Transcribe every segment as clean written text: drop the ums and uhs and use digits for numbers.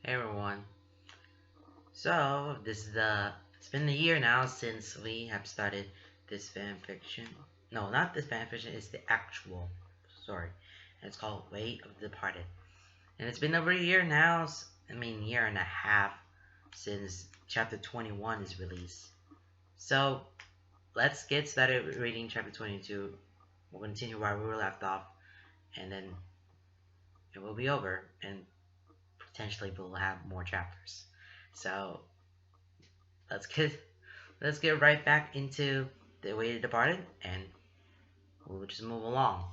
Hey everyone. So it's been a year now since we have started this fan fiction. No, not this fan fiction, it's the actual story. And it's called Way of the Departed. And it's been over a year now, year and a half since chapter 21 is released. So let's get started reading chapter 22. We'll continue where we were left off, and then it will be over, and potentially we'll have more chapters. So let's get right back into the way it departed, and we'll just move along.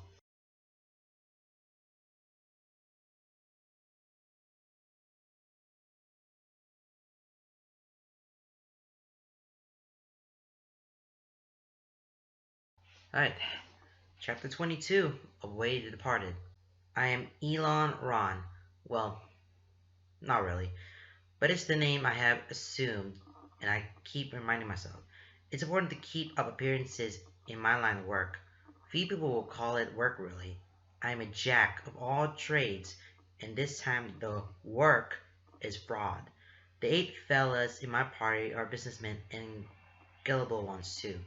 Alright, chapter 22 of Way it Departed. I am Elon Ron. Well, not really, but it's the name I have assumed, and I keep reminding myself. It's important to keep up appearances in my line of work. Few people will call it work, really. I am a jack of all trades, and this time the work is fraud. The 8 fellas in my party are businessmen and gullible ones too.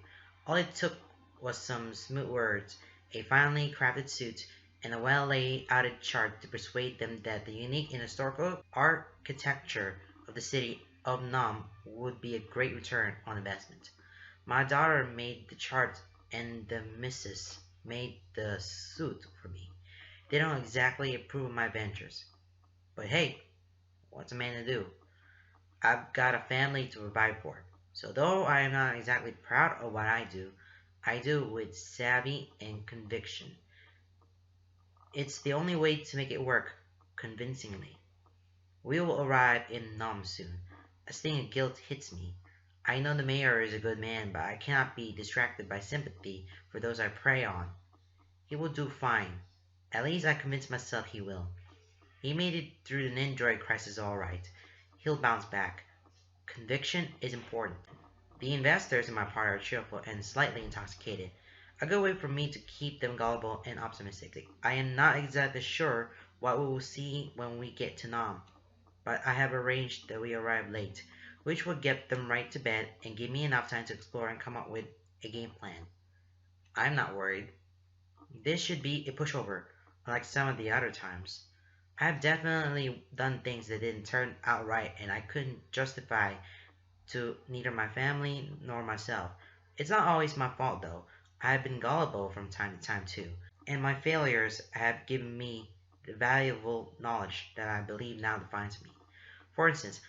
All it took was some smooth words, a finely crafted suit, and a well laid out chart to persuade them that the unique and historical architecture of the city of Nam would be a great return on investment. My daughter made the chart, and the missus made the suit for me. They don't exactly approve of my ventures. But hey, what's a man to do? I've got a family to provide for. So though I am not exactly proud of what I do with savvy and conviction. It's the only way to make it work convincingly. We will arrive in Nam soon. A sting of guilt hits me. I know the mayor is a good man, but I cannot be distracted by sympathy for those I prey on. He will do fine. At least I convince myself he will. He made it through the Nindroid crisis all right. He'll bounce back. Conviction is important. The investors in my party are cheerful and slightly intoxicated, a good way for me to keep them gullible and optimistic. I am not exactly sure what we will see when we get to Nam, but I have arranged that we arrive late, which will get them right to bed and give me enough time to explore and come up with a game plan. I'm not worried. This should be a pushover, unlike some of the other times. I've definitely done things that didn't turn out right and I couldn't justify to neither my family nor myself. It's not always my fault though. I have been gullible from time to time too, and my failures have given me the valuable knowledge that I believe now defines me. For instance,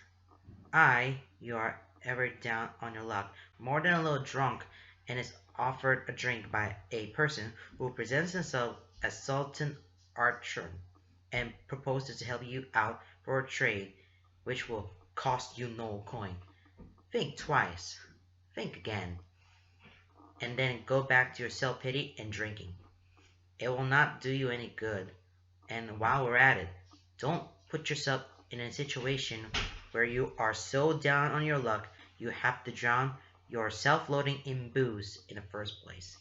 you are ever down on your luck, more than a little drunk, and is offered a drink by a person who presents himself as Sultan Archer and proposes to help you out for a trade which will cost you no coin. Think twice, think again, and then go back to your self pity and drinking. It will not do you any good. And while we're at it, don't put yourself in a situation where you are so down on your luck you have to drown your self loathing in booze in the first place.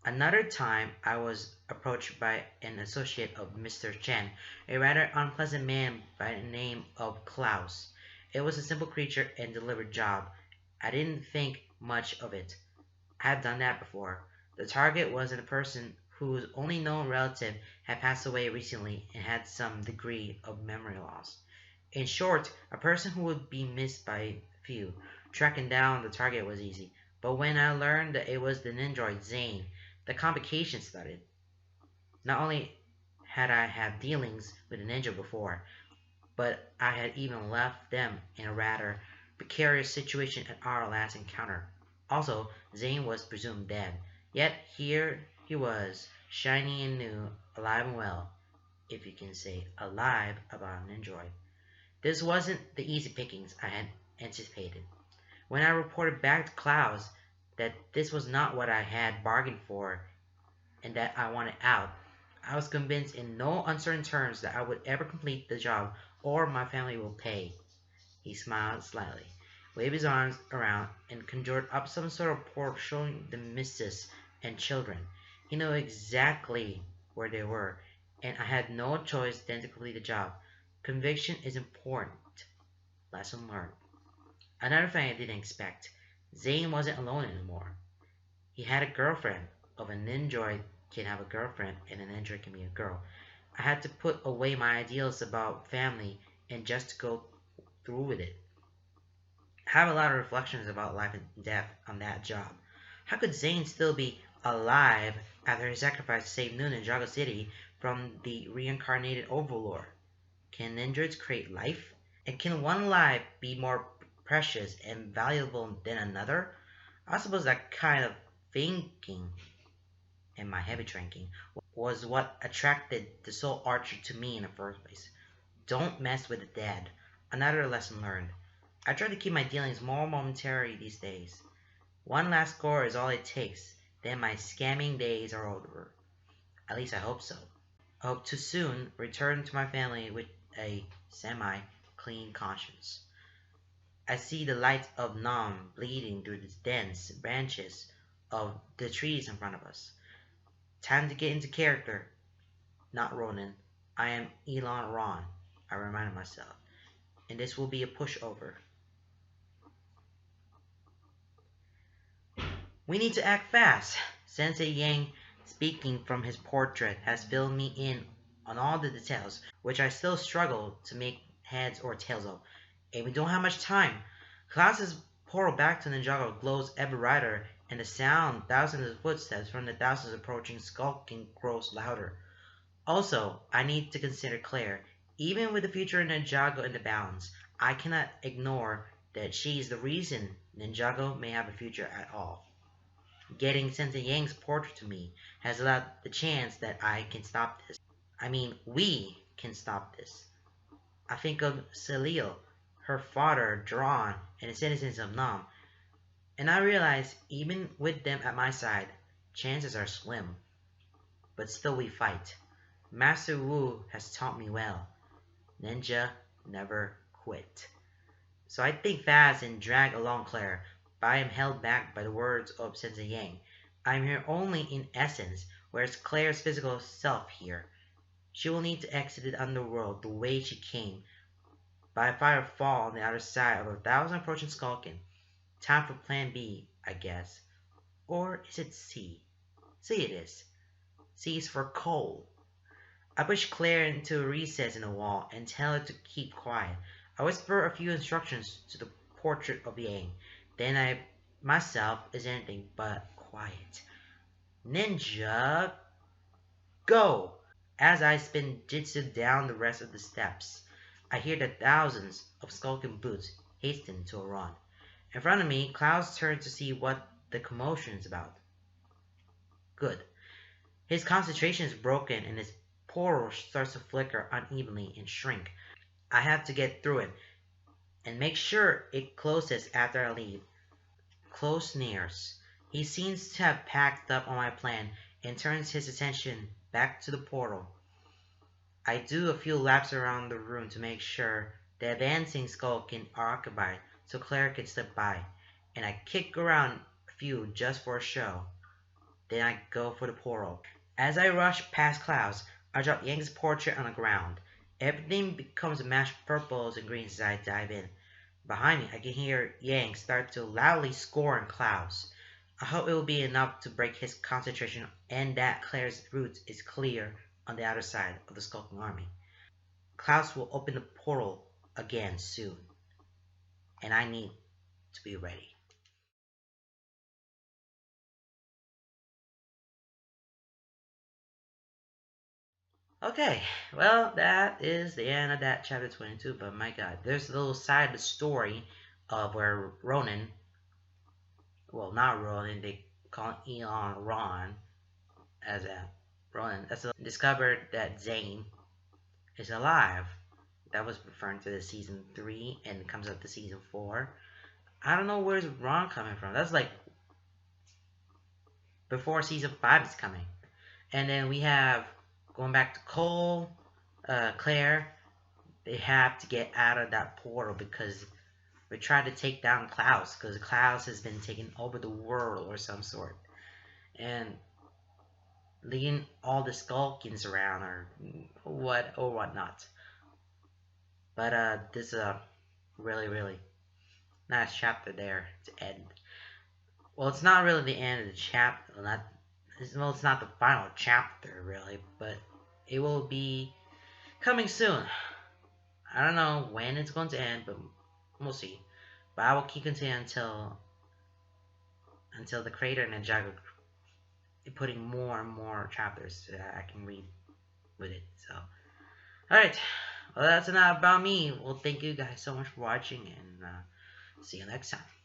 Another time I was approached by an associate of Mr. Chen, a rather unpleasant man by the name of Klaus. It was a simple creature and delivered job. I didn't think much of it. I have done that before. The target was a person whose only known relative had passed away recently and had some degree of memory loss. In short, a person who would be missed by few. Tracking down the target was easy, but when I learned that it was the Nindroid Zane, the complications started. Not only had I had dealings with a ninja before, but I had even left them in a rather precarious situation at our last encounter. Also, Zane was presumed dead, yet here he was, shiny and new, alive and well, if you can say alive about an android. This wasn't the easy pickings I had anticipated. When I reported back to Klaus that this was not what I had bargained for and that I wanted out, I was convinced in no uncertain terms that I would ever complete the job or my family will pay. He smiled slightly, waved his arms around, and conjured up some sort of port showing the missus and children. He knew exactly where they were, and I had no choice than to complete the job. Conviction is important. Lesson learned. Another thing I didn't expect. Zane wasn't alone anymore. He had a girlfriend. Of a ninja can have a girlfriend and a ninja can be a girl. I had to put away my ideals about family and just go through with it. I have a lot of reflections about life and death on that job. How could Zane still be alive after his sacrifice to save Noon in Jago City from the reincarnated Overlord? Can ninjas create life? And can one life be more precious and valuable than another? I suppose that kind of thinking and my heavy drinking was what attracted the Soul Archer to me in the first place. Don't mess with the dead. Another lesson learned. I try to keep my dealings more momentary these days. One last score is all it takes, then my scamming days are over. At least I hope so. I hope to soon return to my family with a semi-clean conscience. I see the light of Nam bleeding through the dense branches of the trees in front of us. Time to get into character. Not Ronin. I am Elon Ron, I reminded myself. And this will be a pushover. We need to act fast. Sensei Yang, speaking from his portrait, has filled me in on all the details, which I still struggle to make heads or tails of. And we don't have much time. Klaus's portal back to Ninjago glows ever brighter, and the sound thousands of footsteps from the thousands approaching skulking grows louder. Also, I need to consider Claire. Even with the future Ninjago in the balance, I cannot ignore that she is the reason Ninjago may have a future at all. Getting Sensei Yang's portrait to me has allowed the chance that I can stop this. I mean, we can stop this. I think of Celil, her father, Drawn, and the citizens of Nam, and I realize even with them at my side, chances are slim. But still we fight. Master Wu has taught me well. Ninja never quit. So I think fast and drag along Claire, but I am held back by the words of Sensei Yang. I am here only in essence, whereas Claire's physical self here. She will need to exit the underworld the way she came, by a fire fall on the other side of 1,000 approaching Skulkin. Time for plan B, I guess. Or is it C? C it is. C is for coal. I push Claire into a recess in the wall and tell her to keep quiet. I whisper a few instructions to the portrait of Yang. Then I myself is anything but quiet. Ninja, go! As I spin Jitsu down the rest of the steps, I hear the thousands of skulking boots hasten to a run. In front of me, Klaus turns to see what the commotion is about. Good. His concentration is broken and his portal starts to flicker unevenly and shrink. I have to get through it and make sure it closes after I leave. Close nears. He seems to have packed up on my plan and turns his attention back to the portal. I do a few laps around the room to make sure the advancing Skulkin are occupied so Claire can slip by, and I kick around a few just for a show. Then I go for the portal. As I rush past Klaus, I drop Yang's portrait on the ground. Everything becomes a mash of purples and greens as I dive in. Behind me, I can hear Yang start to loudly scorn Klaus. I hope it will be enough to break his concentration and that Claire's route is clear on the outer side of the Skulking army. Klaus will open the portal again soon, and I need to be ready. Okay, well, that is the end of that chapter 22, but my god, there's a little side of the story of where Ronin, well, not Ronin, they call him Elon Ron, as a Ronin, that's discovered that Zane is alive. That was referring to the season 3 and it comes up to season 4. I don't know where's Ron coming from. That's like before season 5 is coming. And then we have going back to Cole, Claire. They have to get out of that portal because we tried to take down Klaus because Klaus has been taking over the world or some sort. And leading all the Skulkins around or whatnot. But this is a really, really nice chapter there to end. Well, it's not really the end of the chapter. It's not the final chapter really, but it will be coming soon. I don't know when it's going to end, but we'll see. But I will keep continuing until the creator and Ninjago putting more and more chapters that I can read with it. So, alright. Well, that's enough about me. Well, thank you guys so much for watching, and see you next time.